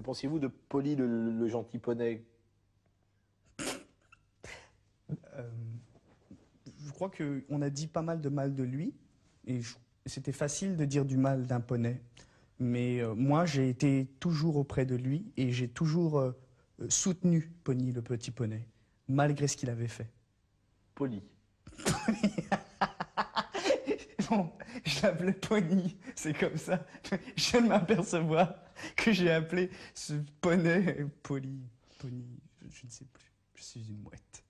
pensiez-vous de Polly, le gentil poney? Je crois qu'on a dit pas mal de mal de lui, et c'était facile de dire du mal d'un poney. Mais moi, j'ai été toujours auprès de lui, et j'ai toujours soutenu Pony, le petit poney, malgré ce qu'il avait fait. Polly. Non, je l'appelais Pony, c'est comme ça. Je viens de m'apercevoir que j'ai appelé ce poney Polly. Pony, je ne sais plus. Je suis une mouette.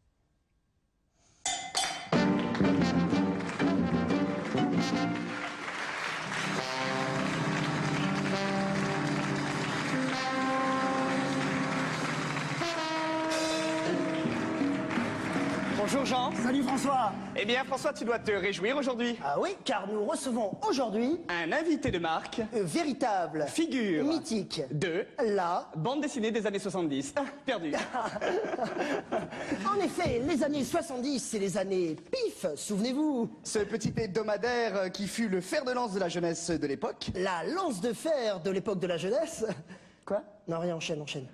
Bonjour Jean. Salut François. Eh bien François, tu dois te réjouir aujourd'hui. Ah oui, car nous recevons aujourd'hui Un invité de marque, véritable figure mythique de la... bande dessinée des années 70. Ah, perdu. En effet, les années 70, c'est les années pif, souvenez-vous. Ce petit hebdomadaire qui fut le fer de lance de la jeunesse de l'époque. La lance de fer de l'époque de la jeunesse. Quoi? Non, rien, enchaîne, enchaîne.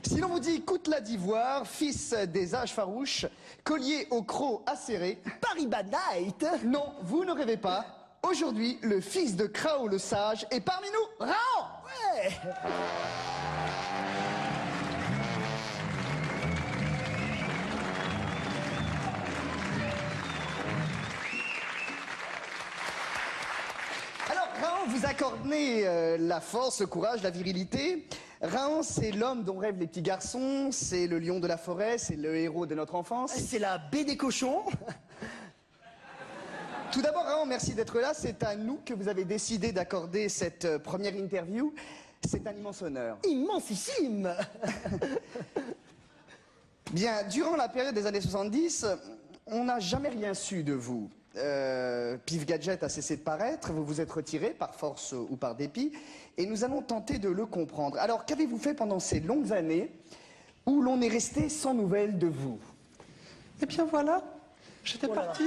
Si l'on vous dit Coutelas d'Ivoire, fils des âges farouches, collier au croc acéré. Paris Bad Night. Non, vous ne rêvez pas. Aujourd'hui, le fils de Krao le sage est parmi nous. Rao! Ouais. Alors, Raon vous accordez la force, le courage, la virilité. Raon, c'est l'homme dont rêvent les petits garçons, c'est le lion de la forêt, c'est le héros de notre enfance. C'est la baie des cochons. Tout d'abord, Raon, merci d'être là. C'est à nous que vous avez décidé d'accorder cette première interview. C'est un immense honneur. Immensissime. Bien, durant la période des années 70, on n'a jamais rien su de vous. Pif Gadget a cessé de paraître, vous vous êtes retiré par force ou par dépit, et nous allons tenter de le comprendre. Alors, qu'avez-vous fait pendant ces longues années où l'on est resté sans nouvelles de vous? Eh bien voilà, j'étais Oh là là. parti.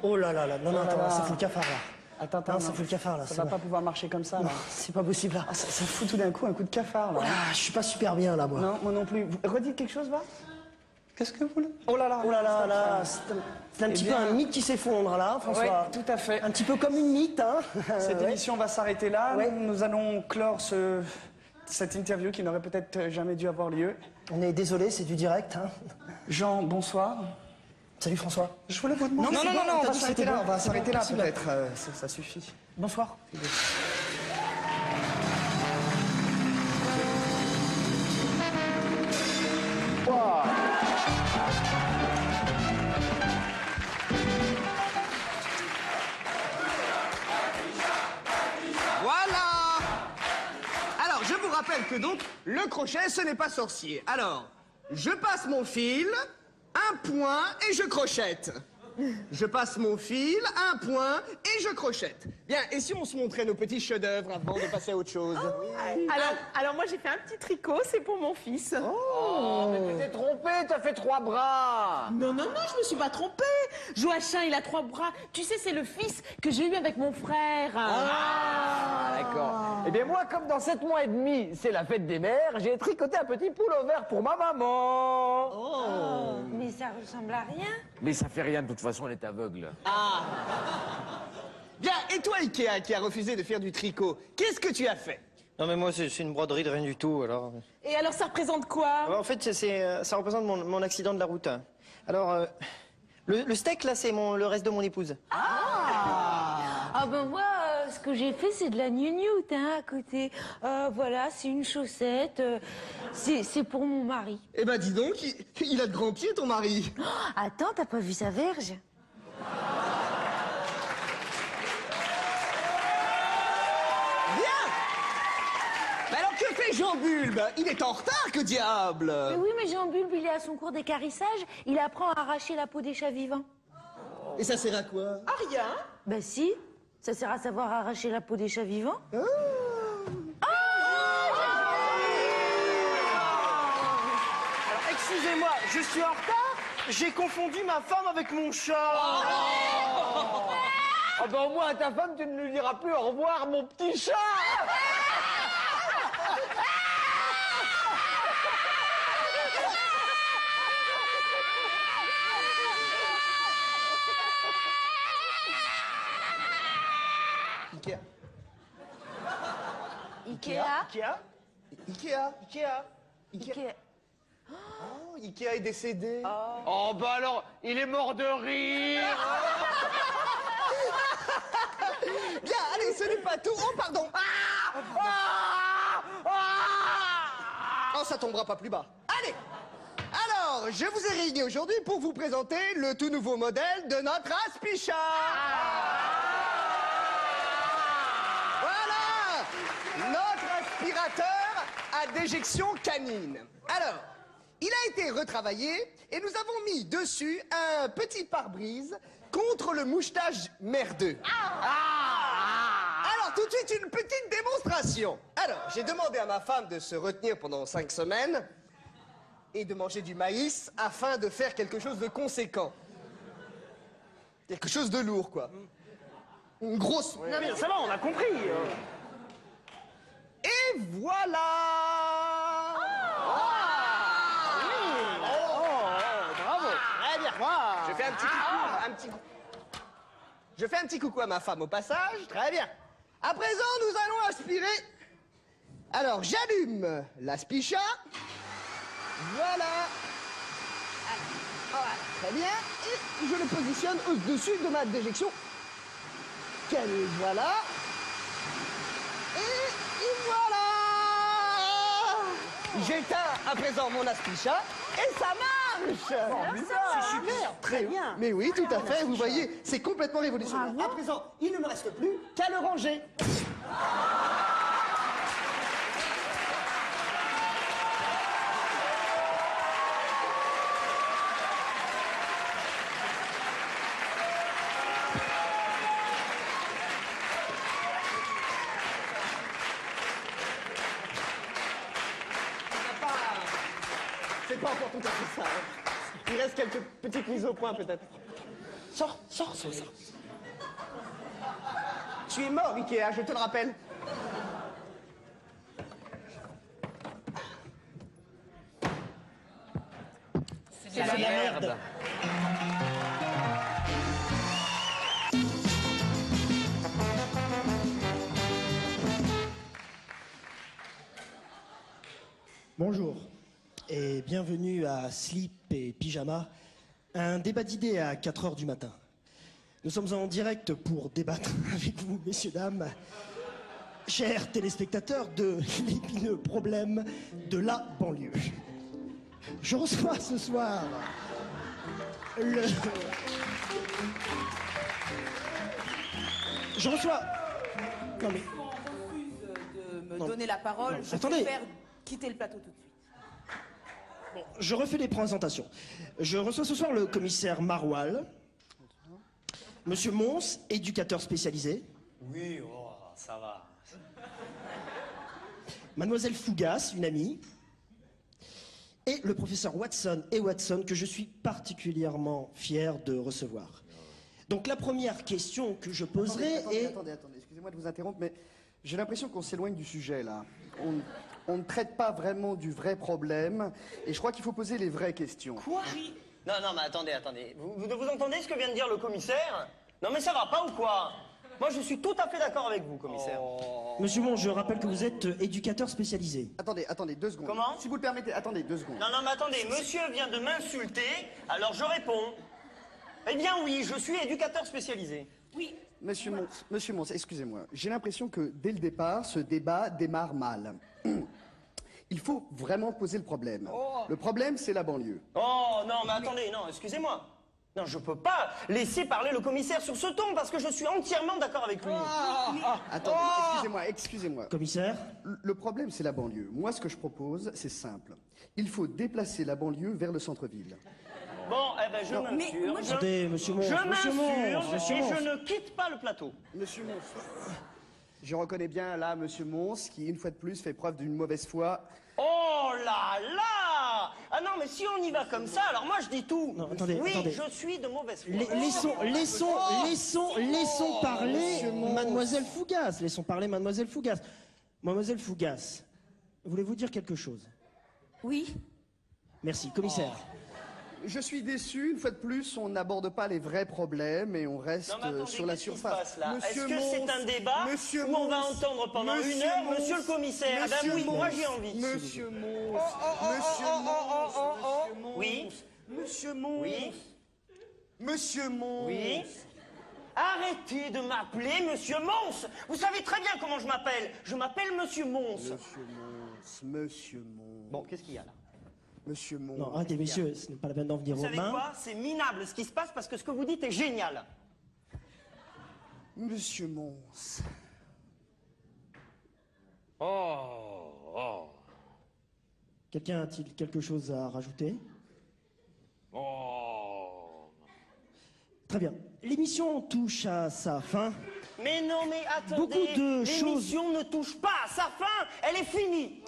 Oh là là là, non, non, Oh là attends, là. ça fout le cafard là. Attends, Non, ça fout le cafard là. Ça c'est va bon. pas pouvoir marcher comme ça, là. Non, c'est pas possible là. Ah, ça fout tout d'un coup un coup de cafard, là. Ah, je suis pas super bien là, moi. Non, moi non plus. Redites quelque chose, va. Qu'est-ce que vous voulez? Oh là là. Oh là là là, c'est un petit peu bien, un mythe qui s'effondre là, François. Oui, tout à fait. Un petit peu comme une mythe, hein. Cette Ouais. émission va s'arrêter là. Ouais. Nous allons clore cette interview qui n'aurait peut-être jamais dû avoir lieu. On est désolé, c'est du direct, hein. Jean, bonsoir. Salut François. Je voulais vous demander... Non, c'est bon, on t'as va dit que s'arrêter c'était là, bon. on va C'est s'arrêter bon, là c'est peut-être. Ça suffit. Bonsoir. Voilà. Alors, je vous rappelle que donc, le crochet, ce n'est pas sorcier. Alors, je passe mon fil, un point, et je crochette. Je passe mon fil, un point, et je crochette. Bien, et si on se montrait nos petits chefs-d'œuvre avant de passer à autre chose? Alors moi j'ai fait un petit tricot, c'est pour mon fils. T'es trompé, t'as fait 3 bras. Non, je me suis pas trompée. Joachim, il a 3 bras. Tu sais, c'est le fils que j'ai eu avec mon frère. Ah, d'accord. Eh bien moi, comme dans 7 mois et demi, c'est la fête des mères, j'ai tricoté un petit poule au vert pour ma maman. Mais ça ressemble à rien. Mais ça fait rien, de toute façon, elle est aveugle. Bien, et toi, Ikea, qui a refusé de faire du tricot, qu'est-ce que tu as fait? Non mais moi c'est une broderie de rien du tout alors. Et alors ça représente quoi? En fait ça représente mon accident de la route. Alors le steak là c'est le reste de mon épouse. Ah ben moi, ce que j'ai fait, c'est de la gnognoute, hein, à côté. Voilà, c'est une chaussette. C'est pour mon mari. Eh ben, dis donc, il a de grands pieds, ton mari. Attends, t'as pas vu sa verge? Mais alors, que fait Jean Bulbe? Il est en retard, que diable? Mais oui, mais Jean Bulbe, il est à son cours d'équarrissage. Il apprend à arracher la peau des chats vivants. Et ça sert à quoi? Ah, rien. Ben si, ça sert à savoir arracher la peau des chats vivants. Alors excusez-moi, je suis en retard. J'ai confondu ma femme avec mon chat. Ah ben au moins à ta femme, tu ne lui diras plus au revoir, mon petit chat. Ikea. Ikea. Ikea Ikea. Ikea Ikea. Oh, Ikea est décédé. Oh, bah alors, il est mort de rire. Bien, allez, ce n'est pas tout. Oh, pardon. Oh, ça tombera pas plus bas. Allez. Alors, je vous ai réunis aujourd'hui pour vous présenter le tout nouveau modèle de notre aspicha. Voilà, notre aspirateur à déjection canine. Alors, il a été retravaillé et nous avons mis dessus un petit pare-brise contre le mouchetage merdeux. Alors, tout de suite, une petite démonstration. Alors, j'ai demandé à ma femme de se retenir pendant 5 semaines et de manger du maïs afin de faire quelque chose de conséquent. Quelque chose de lourd, quoi. Une grosse... Non, mais ça va, on a compris. Et voilà. Bravo. Très bien. Je fais un petit coucou à ma femme au passage. Très bien. À présent, nous allons aspirer. Alors, j'allume l'aspicha. Voilà. Très bien. Et je le positionne au-dessus de ma déjection. Voilà. Et voilà. J'éteins à présent mon aspicha et ça marche. C'est super, très bien. Mais oui, tout à fait, vous voyez, c'est complètement révolutionnaire. À présent, il ne me reste plus qu'à le ranger. C'est pas encore tout à fait ça. Il reste quelques petites mises au point, peut-être. Sors. Tu es mort, Ikea, je te le rappelle. C'est la merde. Bonjour et bienvenue à Slip et Pyjama, un débat d'idées à 4 heures du matin. Nous sommes en direct pour débattre avec vous, messieurs, dames, chers téléspectateurs, de l'épineux problème de la banlieue. Je reçois ce soir le... Je reçois... Non mais... On refuse de me Non. donner la parole. Non, Je attendez. préfère quitter le plateau tout de suite. Je refais les présentations. Je reçois ce soir le commissaire Maroual, Monsieur Mons, éducateur spécialisé. Oui, oh, ça va. Mademoiselle Fougas, une amie. Et le professeur Watson et Watson, que je suis particulièrement fier de recevoir. Donc la première question que je poserai est... Attendez, excusez-moi de vous interrompre, mais j'ai l'impression qu'on s'éloigne du sujet, là. On ne traite pas vraiment du vrai problème, et je crois qu'il faut poser les vraies questions. Quoi? Non, mais attendez. Vous entendez ce que vient de dire le commissaire? Non, mais ça va pas ou quoi? Moi, je suis tout à fait d'accord avec vous, commissaire. Monsieur Mons, je rappelle que vous êtes éducateur spécialisé. Attendez, 2 secondes. Comment? Si vous le permettez, attendez 2 secondes. Non, mais attendez, monsieur vient de m'insulter, alors je réponds. Eh bien oui, je suis éducateur spécialisé. Oui. Monsieur Mons, excusez-moi. J'ai l'impression que, dès le départ, ce débat démarre mal. Il faut vraiment poser le problème. Le problème, c'est la banlieue. Oh, non, mais attendez, non, excusez-moi. Non, je peux pas laisser parler le commissaire sur ce ton, parce que je suis entièrement d'accord avec lui. Attendez, excusez-moi. Commissaire? Le problème, c'est la banlieue. Moi, ce que je propose, c'est simple. Il faut déplacer la banlieue vers le centre-ville. Bon, eh ben, je m'insurge. Attendez, monsieur Mons, Je monsieur Mons, m'insurge monsieur et Mons. je ne quitte pas le plateau. Monsieur Mons. Je reconnais bien là Monsieur Mons qui, une fois de plus, fait preuve d'une mauvaise foi. Oh là là! Ah non, mais si on y va comme ça, alors moi je dis tout. Non, attendez, oui, attendez. je suis de mauvaise foi. Laissons parler Monsieur Mons. Mademoiselle Fougas. Laissons parler Mademoiselle Fougas. Mademoiselle Fougas, voulez-vous dire quelque chose? Oui. Merci, commissaire. Je suis déçu, une fois de plus, on n'aborde pas les vrais problèmes et on reste Non, mais attendez, sur la qu'est-ce qui se surface. passe, là? Est-ce Monsieur que c'est Mons, un débat Monsieur où on va Mons, entendre pendant Monsieur une heure Mons, Monsieur le commissaire? Ben Monsieur oui, moi Mons, j'ai envie. Monsieur Mons, oh, Monsieur oh, Mons, oh, oh. Monsieur Mons, Oui. Monsieur Mons, Oui. Monsieur Mons. Oui. Arrêtez de m'appeler Monsieur Mons. Vous savez très bien comment je m'appelle. Je m'appelle Monsieur Mons. Monsieur Mons, Monsieur Mons. Bon, qu'est-ce qu'il y a là? Monsieur Mons. Non, arrêtez, messieurs, ce n'est pas la peine d'en venir Vous aux savez mains. quoi? C'est minable ce qui se passe parce que ce que vous dites est génial. Monsieur Mons. Oh. Quelqu'un a-t-il quelque chose à rajouter? Très bien. L'émission touche à sa fin. Mais non, mais attendez. Beaucoup de l'émission ne touche pas à sa fin. Elle est finie.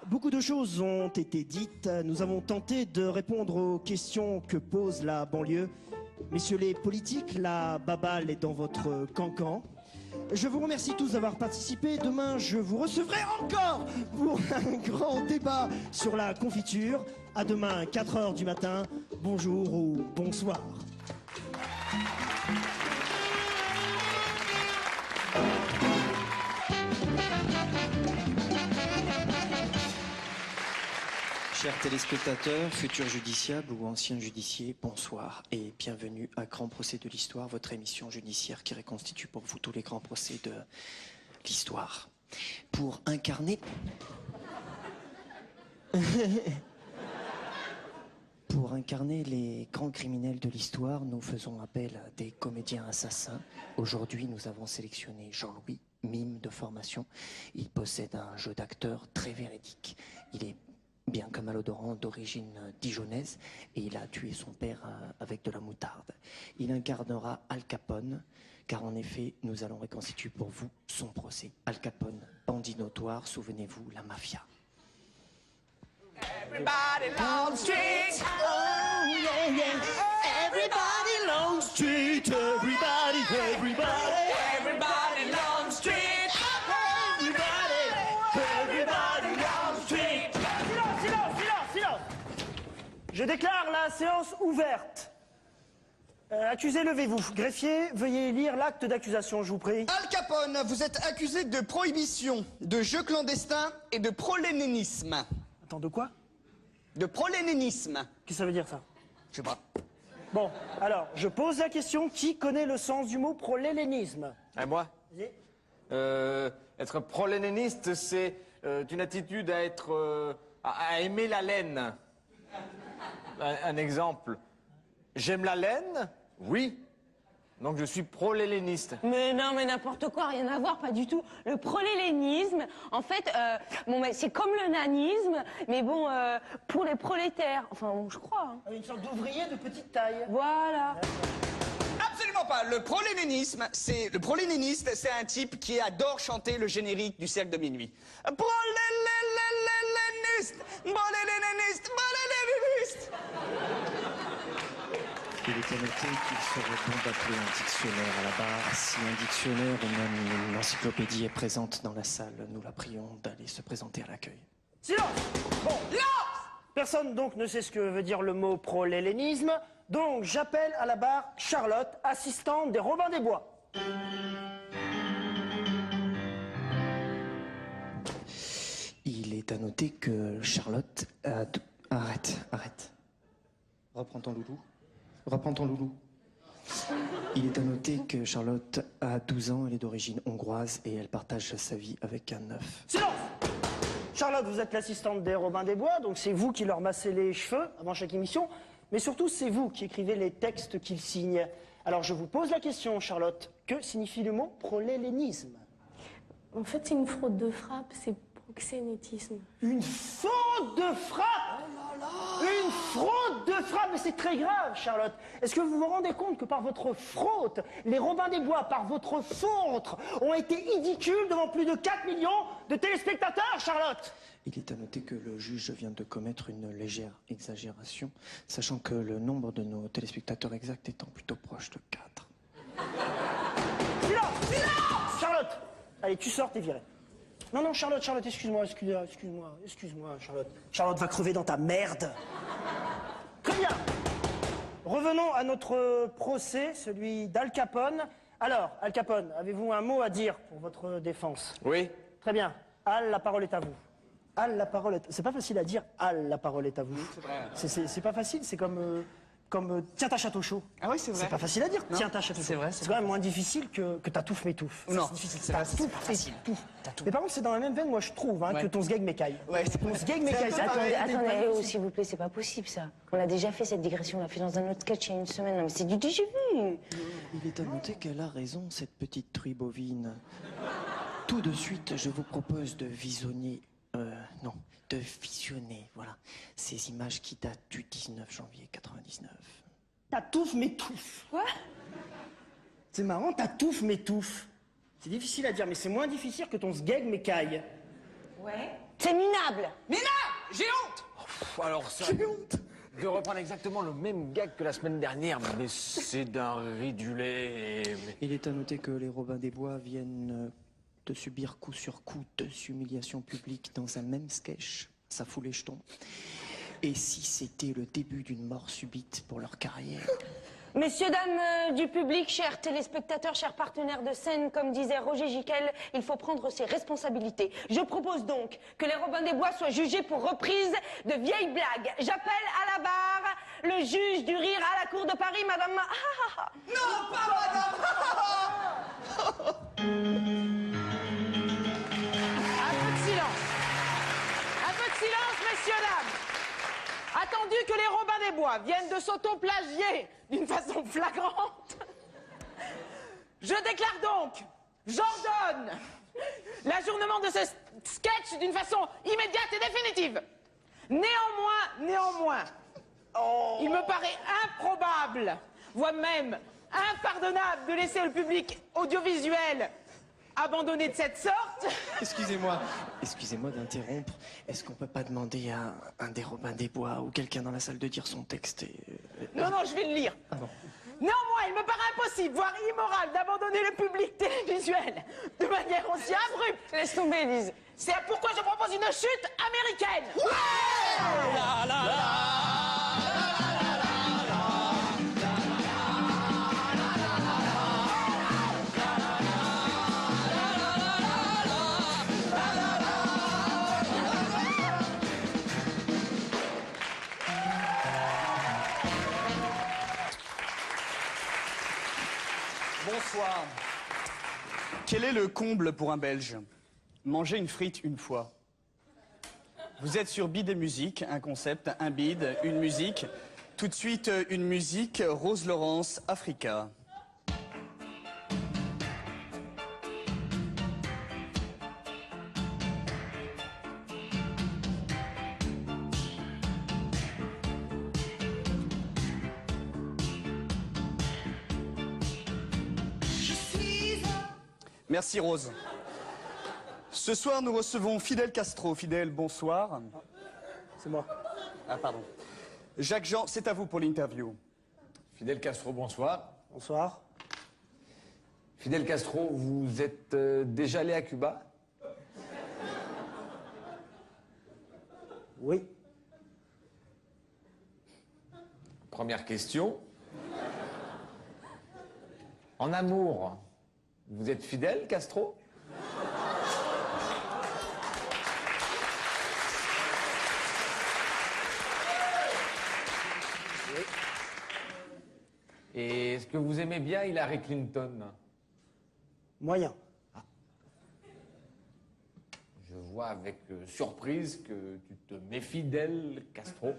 Beaucoup de choses ont été dites. Nous avons tenté de répondre aux questions que pose la banlieue. Messieurs les politiques, la baballe est dans votre cancan. Je vous remercie tous d'avoir participé. Demain, je vous recevrai encore pour un grand débat sur la confiture. À demain, 4h du matin. Bonjour ou bonsoir. Chers téléspectateurs, futurs justiciables ou anciens justiciers, bonsoir et bienvenue à Grand Procès de l'Histoire, votre émission judiciaire qui reconstitue pour vous tous les grands procès de l'histoire. Pour incarner... Pour incarner les grands criminels de l'histoire, nous faisons appel à des comédiens assassins. Aujourd'hui, nous avons sélectionné Jean-Louis, mime de formation. Il possède un jeu d'acteur très véridique. Il est bien que malodorant, d'origine dijonnaise, et il a tué son père avec de la moutarde. Il incarnera Al Capone, car en effet, nous allons reconstituer pour vous son procès. Al Capone, bandit notoire, souvenez-vous, la mafia. Everybody Long Street. Oh yeah, yeah. Everybody Long Street. Everybody, everybody Long Street. Everybody Long Street. Silence. Je déclare la séance ouverte. Accusé, levez-vous. Greffier, veuillez lire l'acte d'accusation, je vous prie. Al Capone, vous êtes accusé de prohibition, de jeu clandestin et de prolénénisme. Attends, de quoi? De prolénénisme. Qu'est-ce que ça veut dire, ça? Je sais pas. Bon, alors, je pose la question, qui connaît le sens du mot prolénénisme? Moi Vas-y. Être prolénéniste, c'est une attitude à être... à aimer la laine. Un exemple. J'aime la laine? Oui. Donc je suis prolénéniste. Mais non, mais n'importe quoi, rien à voir, pas du tout. Le prolélénisme, en fait, bon, c'est comme le nanisme, mais bon, pour les prolétaires. Enfin, bon, je crois. Hein. Une sorte d'ouvrier de petite taille. Voilà. Absolument pas. Le prolénénisme, le prolénéniste, c'est un type qui adore chanter le générique du cercle de minuit. Prolénéniste. Il était noté qu'il serait bon d'appeler un dictionnaire à la barre. Si un dictionnaire ou même une encyclopédie est présente dans la salle, nous la prions d'aller se présenter à l'accueil. Silence! Bon, personne donc ne sait ce que veut dire le mot prolélénisme, donc j'appelle à la barre Charlotte, assistante des Robins des Bois. Il est à noter que Charlotte a... Arrête. Reprends ton loulou. Il est à noter que Charlotte a 12 ans, elle est d'origine hongroise et elle partage sa vie avec un œuf. Silence! Charlotte, vous êtes l'assistante des Robins des Bois, donc c'est vous qui leur massez les cheveux avant chaque émission, mais surtout c'est vous qui écrivez les textes qu'ils signent. Alors je vous pose la question, Charlotte, que signifie le mot prolélénisme? En fait, c'est une fraude de frappe, c'est proxénétisme. Une faute de frappe! Une fraude de frappe, mais c'est très grave, Charlotte. Est-ce que vous vous rendez compte que par votre fraude, les Robins des Bois, par votre faute, ont été ridicules devant plus de 4 millions de téléspectateurs, Charlotte? Il est à noter que le juge vient de commettre une légère exagération, sachant que le nombre de nos téléspectateurs exacts étant plutôt proche de 4. Silence! Charlotte! Allez, tu sors, t'es virée. Non, Charlotte, excuse-moi, Charlotte. Charlotte va crever dans ta merde. Très bien. revenons à notre procès, celui d'Al Capone. Alors, Al Capone, avez-vous un mot à dire pour votre défense? Oui. Très bien. Al, la parole est à vous. Al, la parole est... C'est pas facile à dire, Al, la parole est à vous. C'est pas facile, c'est comme tiens ta château chaud. Ah oui, c'est vrai. C'est pas facile à dire, Non, tiens ta château chaud. c'est vrai, C'est quand même moins difficile que ta touffe m'étouffe. Non, c'est difficile, c'est vrai, c'est pas facile. Mais par contre, c'est dans la même veine, moi je trouve, hein, Ouais. que ton sgeg m'écaille. Ouais, Ton sgeg m'écaille. Attendez, oh, s'il vous plaît, c'est pas possible ça. On a déjà fait cette digression, on l'a fait dans un autre sketch il y a une semaine. Non, mais c'est du déjà vu. Il est à noter qu'elle a raison, cette petite truie bovine. Tout de suite, je vous propose de visionner... non, de visionner, voilà, ces images qui datent du 19 janvier 99. Ta touffe m'étouffe. Quoi? C'est marrant, ta touffe m'étouffe. C'est difficile à dire, mais c'est moins difficile que ton sgeg m'écaille. Ouais. C'est minable. J'ai honte. Alors ça... J'ai honte de reprendre exactement le même gag que la semaine dernière, mais c'est d'un ridulé. Il est à noter que les Robins des Bois viennent de subir coup sur coup 2 humiliations publiques dans un même sketch. Ça fout les jetons. Et si c'était le début d'une mort subite pour leur carrière? Messieurs, dames du public, chers téléspectateurs, chers partenaires de scène, comme disait Roger Giquel, il faut prendre ses responsabilités. Je propose donc que les Robins des Bois soient jugés pour reprise de vieilles blagues. J'appelle à la barre le juge du rire à la cour de Paris, madame... Non, pas madame. Un peu de silence. Un peu de silence, messieurs, dames. Attendu que les Robins des Bois viennent de s'auto-plagier d'une façon flagrante, je déclare donc, j'ordonne l'ajournement de ce sketch d'une façon immédiate et définitive. Néanmoins, il me paraît improbable, voire même impardonnable de laisser le public audiovisuel abandonné de cette sorte. Excusez-moi d'interrompre. Est-ce qu'on peut pas demander à un des Robins des Bois ou quelqu'un dans la salle de dire son texte et... Non, je vais le lire. Ah bon. Néanmoins, il me paraît impossible, voire immoral, d'abandonner le public télévisuel de manière aussi abrupte. Laisse tomber, Elise. C'est pourquoi je propose une chute américaine. Bonsoir. Quel est le comble pour un Belge? Manger une frite une fois. Vous êtes sur Bide et Musique, un concept, un bide, une musique. Tout de suite, une musique, Rose Laurence, Africa. Merci Rose. Ce soir, nous recevons Fidel Castro. Fidel, bonsoir. C'est moi. Ah, pardon. Jacques Jean, c'est à vous pour l'interview. Fidel Castro, bonsoir. Bonsoir. Fidel Castro, vous êtes déjà allé à Cuba? Oui. Première question. En amour, vous êtes fidèle, Castro? Oui. Et est-ce que vous aimez bien Hillary Clinton? Moyen. Je vois avec surprise que tu te méfies d'elle, Castro.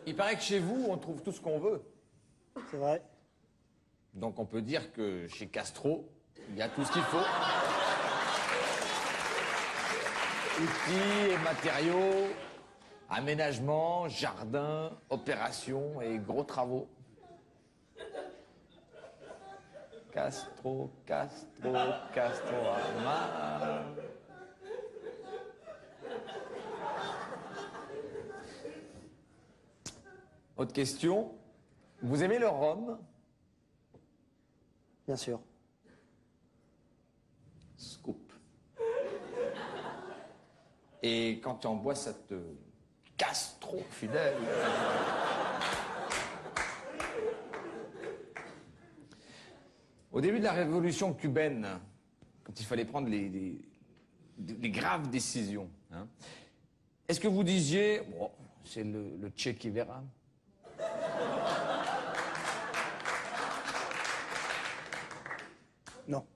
Il paraît que chez vous, on trouve tout ce qu'on veut. C'est vrai. Donc on peut dire que chez Castro, il y a tout ce qu'il faut. Outils et matériaux, aménagement, jardin, opérations et gros travaux. Castro, Castro, Castorama. Autre question. Vous aimez le rhum? Bien sûr. Scoop. Et quand tu en bois, ça te casse trop, Fidèle. Au début de la révolution cubaine, quand il fallait prendre les graves décisions, hein, est-ce que vous disiez, bon, c'est le Che qui verra? Non.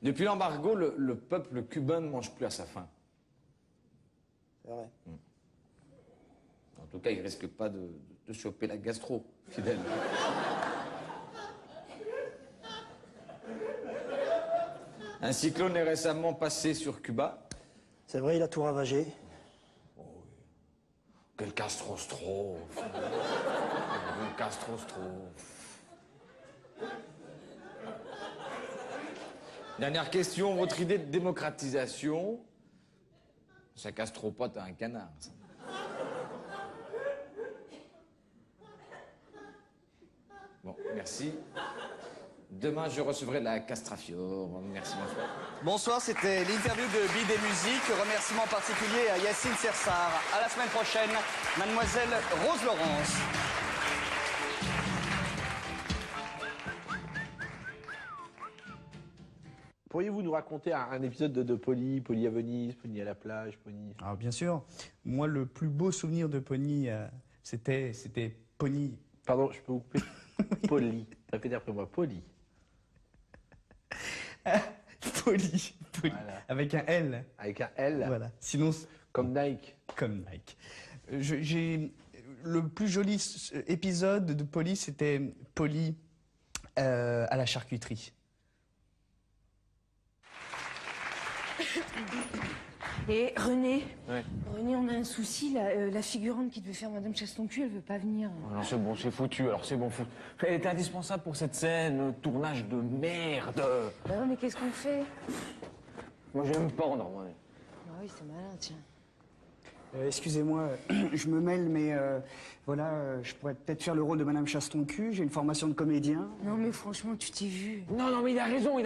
Depuis l'embargo, le peuple cubain ne mange plus à sa faim. C'est vrai. En tout cas, il risque pas de choper la gastro, Fidèle. Un cyclone est récemment passé sur Cuba. C'est vrai, il a tout ravagé. Quelle catastrophe! Quelle catastrophe! Dernière question, votre idée de démocratisation, ça casse trop pas, t'as un canard. Ça. Bon, merci. Demain, je recevrai la castrafiore. Merci, bonsoir. Bonsoir, c'était l'interview de Bide et Musique. Remerciements particuliers à Yacine Sersar. À la semaine prochaine, Mademoiselle Rose Laurence. Pourriez-vous nous raconter un épisode de Polly à Venise, Polly à la plage, Polly... Ah, bien sûr. Moi, le plus beau souvenir de Pony, c'était Pony. Pardon, je peux vous couper? Polly. Répétez après moi, Polly. Polly. Voilà. Avec un L. Avec un L. Voilà. Sinon, comme Nike. Comme Nike. Le plus joli épisode de Polly, c'était Polly à la charcuterie. Et René, Ouais. René, on a un souci, la figurante qui devait faire Madame Chasse-ton-cul, elle veut pas venir. Alors c'est bon, c'est foutu, alors c'est bon, foutu. Elle était indispensable pour cette scène, tournage de merde. Bah non, mais qu'est-ce qu'on fait? Moi, je vais me pendre, moi. Bah oui, c'est malin, tiens. Excusez-moi, je me mêle, mais voilà, je pourrais peut-être faire le rôle de Madame Chasse-ton-cul. J'ai une formation de comédien. Non, mais franchement, tu t'es vu. Non, mais il a raison,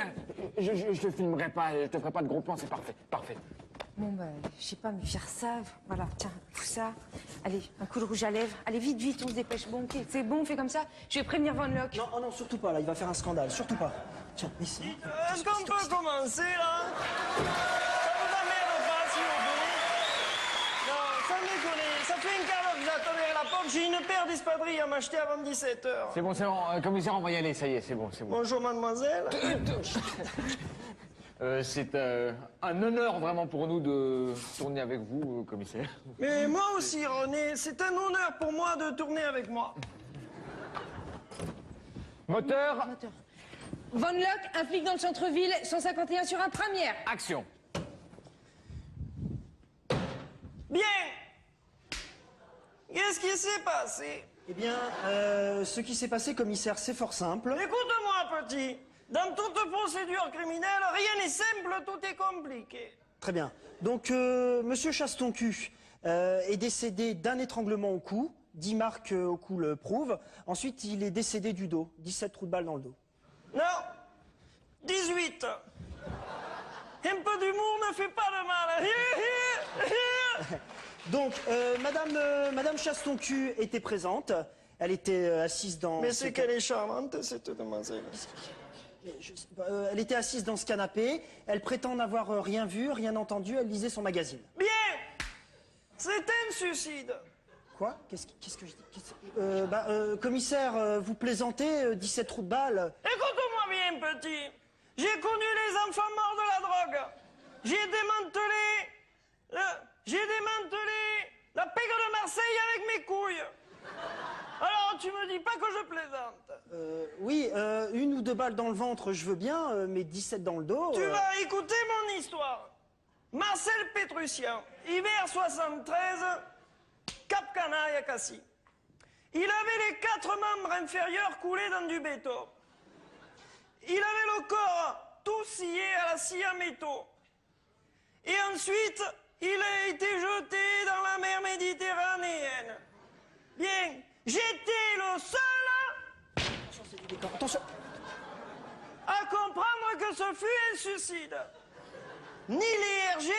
je te filmerai pas, je te ferai pas de gros plans, c'est parfait, parfait. Bon, bah, je sais pas, mais faire ça, voilà, tiens, tout ça. Allez, un coup de rouge à lèvres. Allez, vite, on se dépêche. Bon, ok, c'est bon, on fait comme ça. Je vais prévenir Van Locke. Non, oh non, surtout pas, là, il va faire un scandale, surtout pas. Tiens, ici. Est-ce qu'on peut commencer, là? Ça vous emmerde pas, s'il vous plaît? Non, sans déconner, ça fait une quart d'heure que j'attends derrière la porte, j'ai une paire d'espadrilles à m'acheter avant 17h. C'est bon, commissaire, on va y aller, ça y est, c'est bon. Bonjour, mademoiselle. C'est un honneur vraiment pour nous de tourner avec vous, commissaire. Mais moi aussi, René, c'est un honneur pour moi de tourner avec moi. Moteur. Van Locke, un flic dans le centre-ville, 151 sur un première. Action. Bien. Qu'est-ce qui s'est passé? Eh bien, ce qui s'est passé, commissaire, c'est fort simple. Écoute-moi, petit. Dans toute procédure criminelle, rien n'est simple, tout est compliqué. Très bien. Donc, monsieur Chasse-ton-cul est décédé d'un étranglement au cou. 10 marques au cou le prouvent. Ensuite, il est décédé du dos. 17 trous de balle dans le dos. Non, 18. Un peu d'humour ne fait pas de mal. Donc, madame Chasse-ton-cul était présente. Elle était assise dans... Mais c'est qu'elle est charmante, cette demoiselle. Elle était assise dans ce canapé. Elle prétend n'avoir rien vu, rien entendu. Elle lisait son magazine. Bien. C'est un suicide. Quoi? Qu'est-ce que je dis? Commissaire, vous plaisantez, 17 trous de balle. Écoute-moi bien, petit. J'ai connu les enfants morts de la drogue. J'ai démantelé la pègre de Marseille avec mes couilles. Alors, tu me dis pas que je plaisante. Oui, 1 ou 2 balles dans le ventre, je veux bien, mais 17 dans le dos... Tu vas écouter mon histoire. Marcel Pétrusien, hiver 73, Cap Canaille à Cassis. Il avait les 4 membres inférieurs coulés dans du béton. Il avait le corps tout scié à la scie à métaux. Et ensuite, il a été jeté dans la mer Méditerranéenne. Bien, j'étais le seul Attention. à comprendre que ce fut un suicide. ni les RG,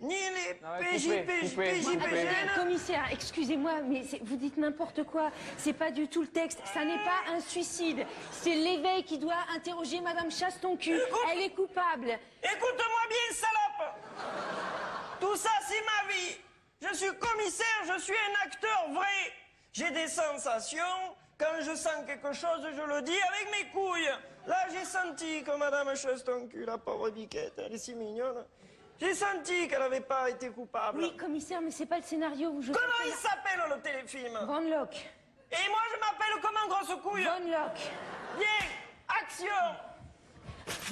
ni les PJPGN. Commissaire, excusez-moi, mais vous dites n'importe quoi. C'est pas du tout le texte. Ça n'est pas un suicide. C'est l'éveil qui doit interroger Madame Chasse-ton-cul. Elle est coupable. Écoute-moi bien, salope. Tout ça, c'est ma vie. Je suis commissaire, je suis un acteur vrai. J'ai des sensations. Quand je sens quelque chose, je le dis avec mes couilles. Là, j'ai senti que Madame Chasse-ton-cul, la pauvre biquette, elle est si mignonne. J'ai senti qu'elle n'avait pas été coupable. Oui, commissaire, mais c'est pas le scénario. Comment il s'appelle, le téléfilm? Van Locke. Et moi, je m'appelle comment, grosse couille? Van Locke. Bien, action.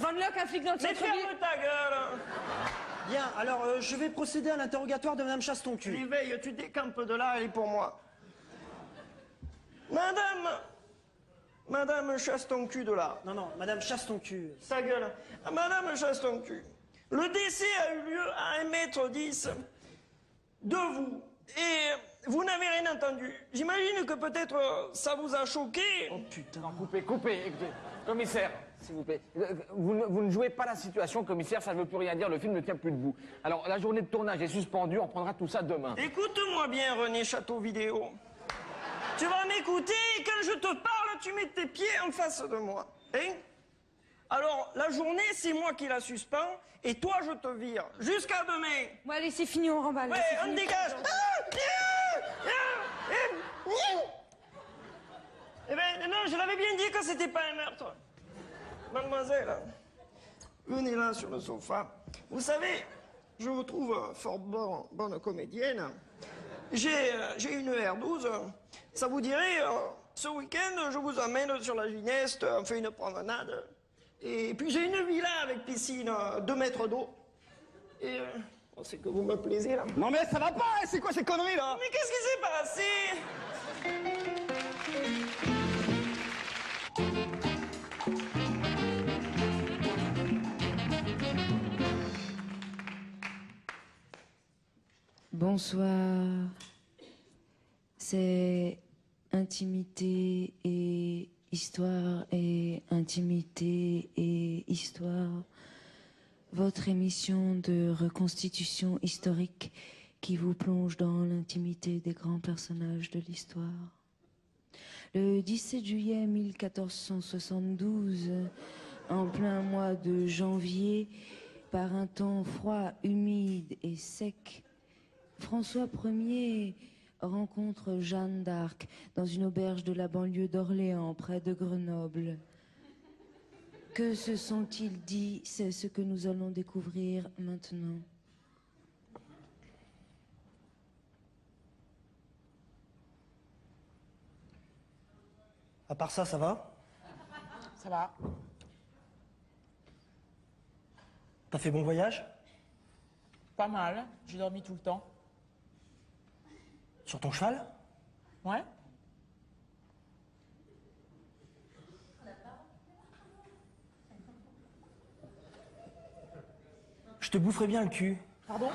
Van Locke, un flic dans le Mais centre-ville. ferme ta gueule. Bien, alors je vais procéder à l'interrogatoire de Madame Chasse-ton-cul. L'éveil, tu décampes de là, elle est pour moi. Madame Chasse-ton-cul de là. Non, Madame Chasse-ton-cul. Sa gueule. Madame Chasse-ton-cul, le décès a eu lieu à 1,10 m de vous. Et vous n'avez rien entendu. J'imagine que peut-être ça vous a choqué. Oh putain. Non, coupez. Écoutez, commissaire, s'il vous plaît. Vous ne jouez pas la situation, commissaire, ça ne veut plus rien dire, le film ne tient plus debout. Alors, la journée de tournage est suspendue, on prendra tout ça demain. Écoute-moi bien, René Château Vidéo. Tu vas m'écouter et quand je te parle, tu mets tes pieds en face de moi. Hein? Alors, la journée, c'est moi qui la suspends et toi, je te vire. Jusqu'à demain. Bon, allez, c'est fini, on remballe. Ouais, on dégage. Eh ben, non, je l'avais bien dit que c'était pas un meurtre. Mademoiselle, venez là sur le sofa. Vous savez, je vous trouve fort bonne comédienne. J'ai une R12. Ça vous dirait, ce week-end, je vous emmène sur la Gineste, on fait une promenade. Et puis j'ai une villa avec piscine, 2 mètres d'eau. Et c'est que vous me plaisez là. Non mais ça va pas, c'est quoi ces conneries là? Mais qu'est-ce qui s'est passé? Bonsoir. C'est intimité et histoire et intimité et histoire. Votre émission de reconstitution historique qui vous plonge dans l'intimité des grands personnages de l'histoire. Le 17 juillet 1472, en plein mois de janvier, par un temps froid, humide et sec, François Ier rencontre Jeanne d'Arc dans une auberge de la banlieue d'Orléans, près de Grenoble. Que se sont-ils dit? C'est ce que nous allons découvrir maintenant. À part ça va? Ça va. T'as fait bon voyage? Pas mal. J'ai dormi tout le temps. Sur ton cheval? Ouais. Je te boufferais bien le cul. Pardon?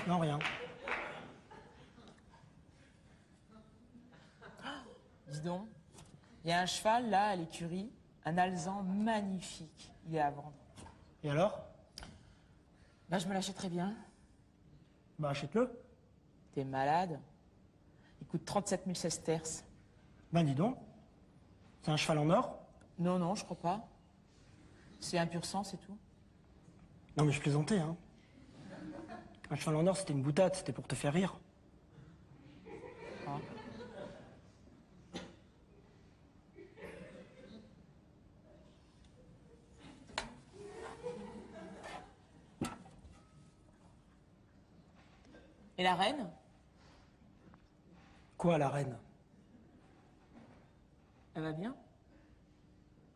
Non, rien. Dis donc, il y a un cheval là à l'écurie, un alezan magnifique. Il est à vendre. Et alors? Là, je me l'achèterais bien. Bah, achète-le. T'es malade? Il coûte 37 000 sesterces. Ben, dis donc. C'est un cheval en or? Non, non, je crois pas. C'est un pur sang, c'est tout. Non, mais je plaisantais, hein. Un cheval en or, c'était une boutade, c'était pour te faire rire. Ah. Et la reine? Quoi, la reine? Elle va bien?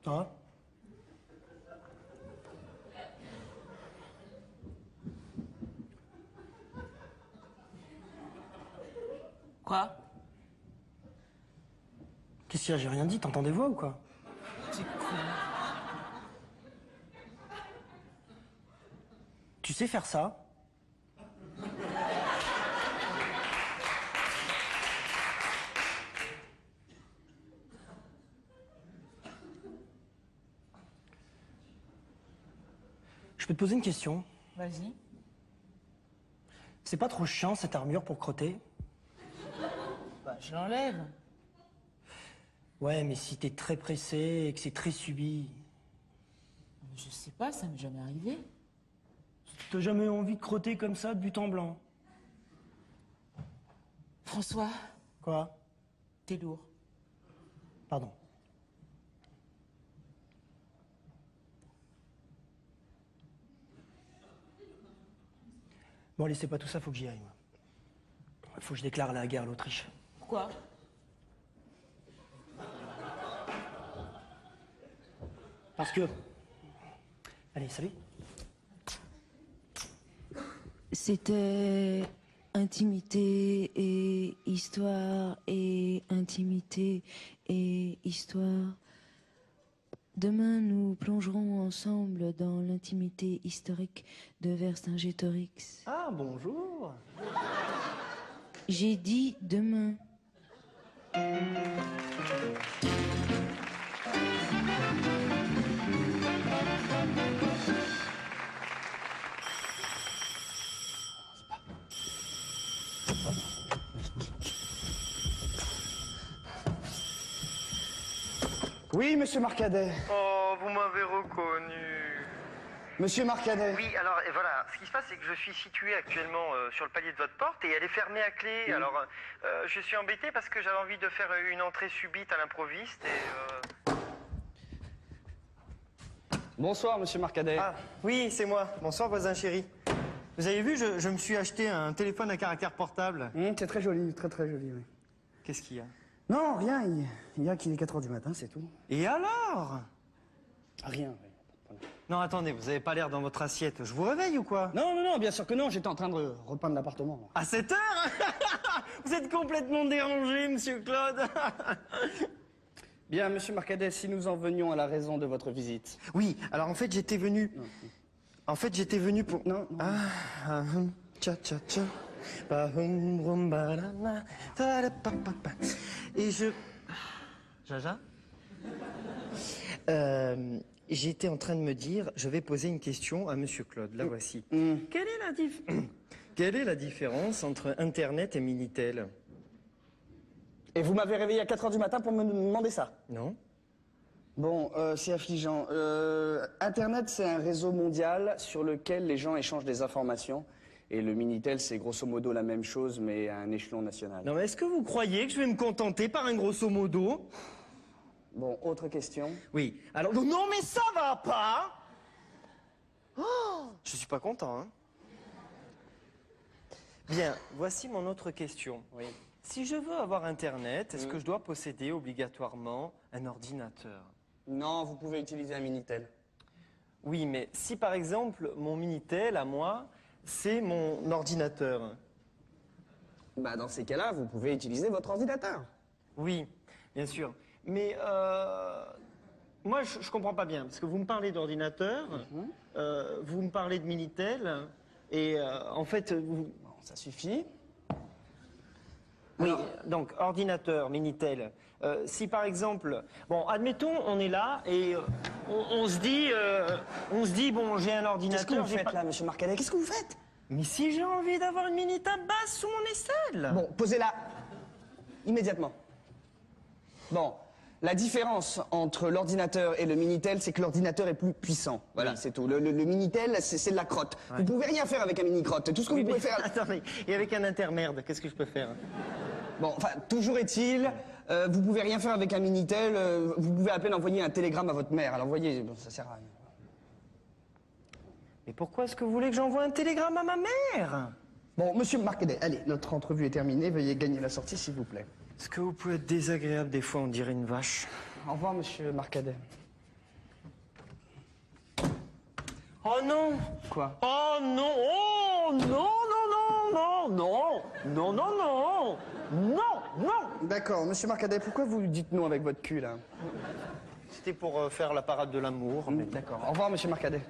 Hein? Quoi? Qu'est-ce qu'il y a? J'ai rien dit, t'entends des voix ou quoi? C'est con. Tu sais faire ça? peux te poser une question? Vas-y. C'est pas trop chiant cette armure pour crotter? Bah, je l'enlève. Ouais, mais si t'es très pressé et que c'est très subi. Je sais pas, ça m'est jamais arrivé. T'as jamais envie de crotter comme ça de but en blanc? François, Quoi? t'es lourd. Pardon. Bon, allez, c'est pas tout ça, faut que j'y aille, moi. Faut que je déclare la guerre à l'Autriche. Pourquoi? Parce que... Allez, salut. C'était intimité et histoire et intimité et histoire. Demain, nous plongerons ensemble dans l'intimité historique de Vercingétorix. Ah, bonjour. J'ai dit demain. Oui, monsieur Marcadet. Oh, vous m'avez reconnu. Monsieur Marcadet. Oui, alors et voilà, ce qui se passe, c'est que je suis situé actuellement sur le palier de votre porte et elle est fermée à clé. Oui. Alors, je suis embêté parce que j'avais envie de faire une entrée subite à l'improviste et... Bonsoir, monsieur Marcadet. Ah, oui, c'est moi. Bonsoir, voisin chéri. Vous avez vu, je me suis acheté un téléphone à caractère portable. C'est très joli, très joli, oui. Qu'est-ce qu'il y a? Non, rien, il y a qu'il est 4 h du matin, c'est tout. Et alors? Rien, oui. Non, attendez, vous avez pas l'air dans votre assiette. Je vous réveille ou quoi? Non, bien sûr que non, j'étais en train de repeindre l'appartement. À 7 heures? Vous êtes complètement dérangé, monsieur Claude. Bien, monsieur Marcadet, si nous en venions à la raison de votre visite. Oui, alors en fait, j'étais venu... En fait, j'étais venu pour... Non. Tcha-tcha-tcha. Et je... Jaja? J'étais en train de me dire, je vais poser une question à monsieur Claude. La voici. Quelle est la différence entre Internet et Minitel? Et vous m'avez réveillé à 4 h du matin pour me demander ça? Non. Bon, c'est affligeant. Internet, c'est un réseau mondial sur lequel les gens échangent des informations. Et le Minitel, c'est grosso modo la même chose, mais à un échelon national. Non, mais est-ce que vous croyez que je vais me contenter par un grosso modo? Bon, autre question. Oui. Alors, non, mais ça va pas! Oh, je suis pas content, hein. Bien, voici mon autre question. Oui. Si je veux avoir Internet, est-ce que je dois posséder obligatoirement un ordinateur? Non, vous pouvez utiliser un Minitel. Oui, mais si par exemple, mon Minitel, à moi, c'est mon ordinateur. Bah, dans ces cas-là, vous pouvez utiliser votre ordinateur. Oui, bien sûr. Mais moi, je comprends pas bien, parce que vous me parlez d'ordinateur, vous me parlez de Minitel, et en fait... Bon, ça suffit. Oui, donc ordinateur, Minitel. Si par exemple, bon, admettons, on est là et on se dit, bon, j'ai un ordinateur. Qu'est-ce que vous faites là, monsieur Marcadet? Qu'est-ce que vous faites? Mais si j'ai envie d'avoir une Minitab basse sous mon aisselle. Bon, posez-la immédiatement. Bon, la différence entre l'ordinateur et le Minitel, c'est que l'ordinateur est plus puissant. Voilà, c'est tout. Le Minitel, c'est de la crotte. Ouais. Vous pouvez rien faire avec un mini-crotte. Tout ce que vous pouvez faire... Attendez, et avec un intermerde, qu'est-ce que je peux faire? Bon, enfin, toujours est-il, vous pouvez rien faire avec un Minitel, vous pouvez à peine envoyer un télégramme à votre mère. Alors, vous voyez, bon, ça sert à rien. Mais pourquoi est-ce que vous voulez que j'envoie un télégramme à ma mère? Bon, monsieur Marcadet, allez, notre entrevue est terminée. Veuillez gagner la sortie, s'il vous plaît. Est-ce que vous pouvez être désagréable des fois, on dirait une vache? Au revoir, monsieur Marcadet. Oh non! Quoi? Oh non! Oh non, non, non, non, non, non, non, non, non, non! D'accord, monsieur Marcadet, pourquoi vous dites non avec votre cul, là? C'était pour faire la parade de l'amour. Mais... D'accord. Au revoir, monsieur Marcadet.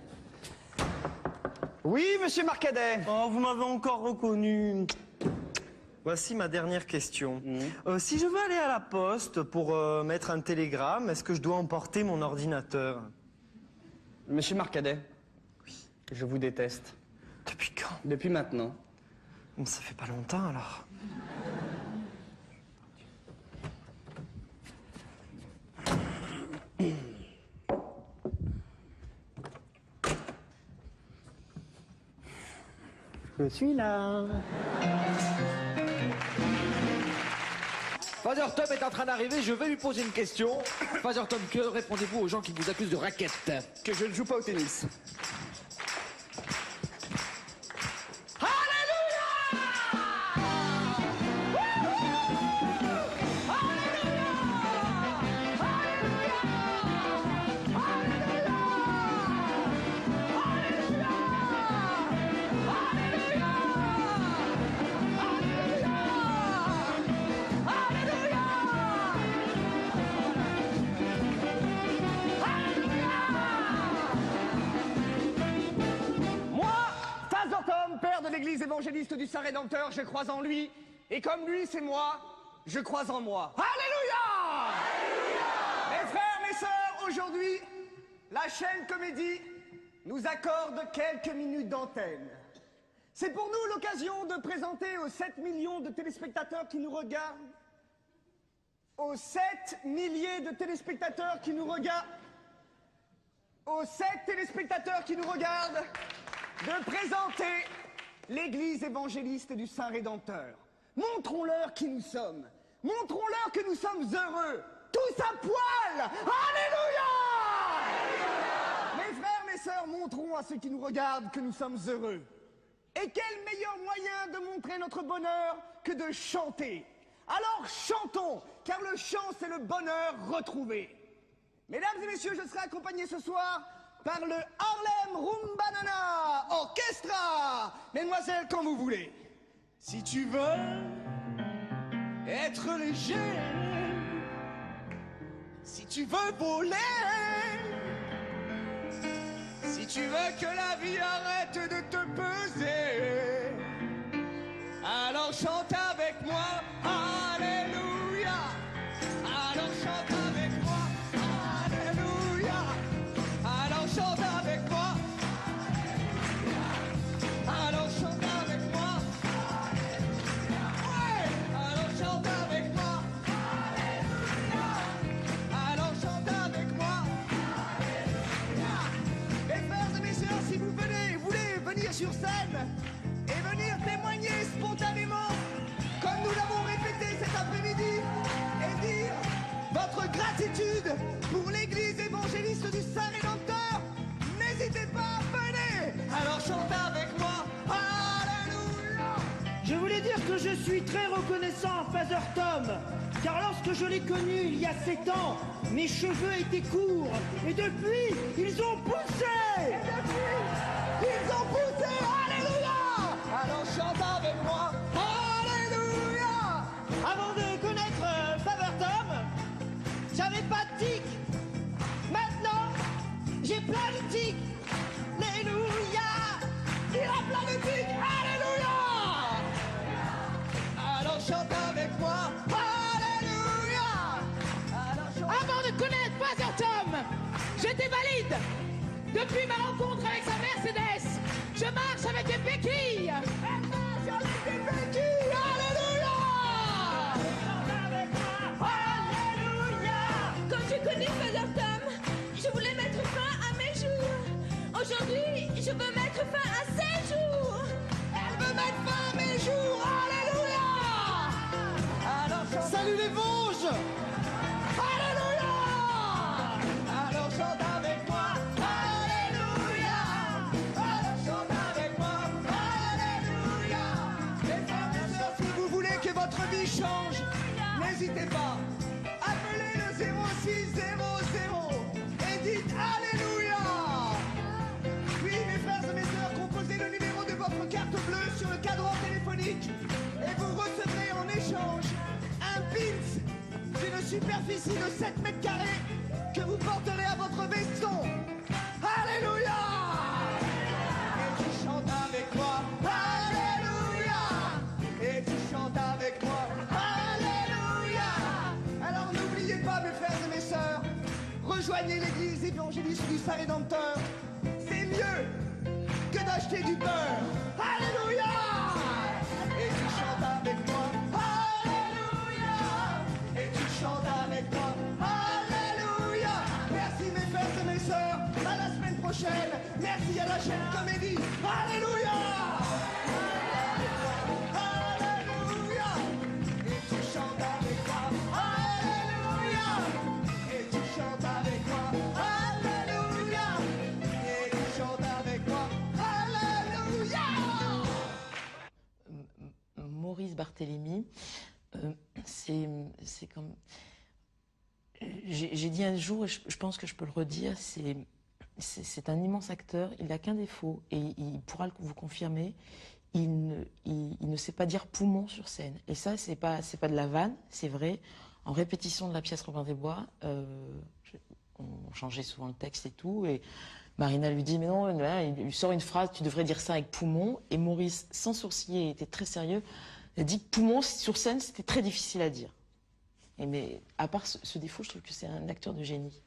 Oui, monsieur Marcadet. Oh, vous m'avez encore reconnu. Voici ma dernière question. Si je veux aller à la poste pour mettre un télégramme, est-ce que je dois emporter mon ordinateur? Monsieur Marcadet. Je vous déteste. Depuis quand? Depuis maintenant. Bon, ça fait pas longtemps alors. Je suis là. Father Tom est en train d'arriver, je vais lui poser une question. Father Tom, que répondez-vous aux gens qui vous accusent de raquette? Que je ne joue pas au tennis. L'église évangéliste du Saint-Rédempteur, je crois en lui, et comme lui c'est moi, je crois en moi. Alléluia! Mes frères, mes sœurs, aujourd'hui, la chaîne Comédie nous accorde quelques minutes d'antenne. C'est pour nous l'occasion de présenter aux 7 millions de téléspectateurs qui nous regardent, aux 7 milliers de téléspectateurs qui nous regardent, aux 7 téléspectateurs qui nous regardent, de présenter l'Église évangéliste du Saint-Rédempteur. Montrons-leur qui nous sommes. Montrons-leur que nous sommes heureux. Tous à poil. Alléluia! Mes frères, mes sœurs, montrons à ceux qui nous regardent que nous sommes heureux. Et quel meilleur moyen de montrer notre bonheur que de chanter? Alors chantons, car le chant c'est le bonheur retrouvé. Mesdames et messieurs, je serai accompagné ce soir par le Harlem Rumbanana Orchestra. Mesdemoiselles, quand vous voulez. Si tu veux être léger, si tu veux voler, si tu veux que la vie arrête de te peser, alors chante avec moi, Alléluia. Alors chante avec moi, Alléluia. Alors chante avec moi, alors chante avec moi, ouais. Alors chante avec moi, alors chante avec moi. Mes frères et mes sœurs, si vous voulez venir sur scène et venir témoigner spontanément, comme nous l'avons répété cet après-midi, et dire votre gratitude pour l'Église évangéliste du Saint-Rédempteur, n'hésitez pas, venez. Alors chante avec moi, Alléluia. Je voulais dire que je suis très reconnaissant à Father Tom, car lorsque je l'ai connu il y a 7 ans, mes cheveux étaient courts, et depuis, ils ont poussé. Ils ont poussé, Alléluia. Alors chante avec moi, Alléluia. Avant de connaître Father Tom, j'avais pas de tic. Maintenant, j'ai plein de tics. Alléluia. Il a plein de tics, Alléluia. Alors chante avec moi, Alléluia. Avant de connaître Father Tom, j'étais valide. Depuis ma rencontre avec sa Mercedes, je marche avec des béquilles. Elle marche avec des béquilles, Alléluia. Alléluia. Quand j'ai connu Father Tom, je voulais mettre fin à mes jours. Aujourd'hui, je veux mettre fin à ses jours. Elle veut mettre fin à mes jours, Alléluia. Alors chante. Salut les Vosges. Alléluia. Alors chante avec moi, Alléluia. Alors chante avec moi, Alléluia. Mes frères et sœurs, si vous voulez que votre vie change, n'hésitez pas. Appelez le 0600 et dites Alléluia. Oui, mes frères et mes sœurs, composez le numéro de votre carte bleue sur le cadran téléphonique et vous recevrez en échange un pins d'une superficie de 7 mètres carrés que vous porterez à votre veston. Alléluia. Et tu chantes avec moi, Alléluia. Et tu chantes avec moi, Alléluia. Alors n'oubliez pas, mes frères et mes sœurs, rejoignez l'église évangéliste du Saint-Rédempteur. C'est mieux acheter du beurre. Alléluia. Et tu chantes avec moi. Alléluia. Et tu chantes avec moi. Alléluia. Merci mes frères et mes sœurs. À la semaine prochaine. Merci à la chaîne Comédie. Alléluia. Alléluia. Et tu chantes avec moi. Alléluia. Et tu chantes avec moi. Alléluia. Et tu chantes avec moi. Alléluia. Maurice Barthélémy, c'est comme... J'ai dit un jour, et je pense que je peux le redire, c'est un immense acteur, il n'a qu'un défaut, et il pourra vous confirmer, il ne sait pas dire poumon sur scène. Et ça, c'est pas de la vanne, c'est vrai. En répétition de la pièce Robin des Bois, on changeait souvent le texte et tout, et Marina lui dit, mais non, il lui sort une phrase, tu devrais dire ça avec poumon, et Maurice, sans sourciller, était très sérieux, a dit que poumon sur scène, c'était très difficile à dire. Mais à part ce défaut, je trouve que c'est un acteur de génie.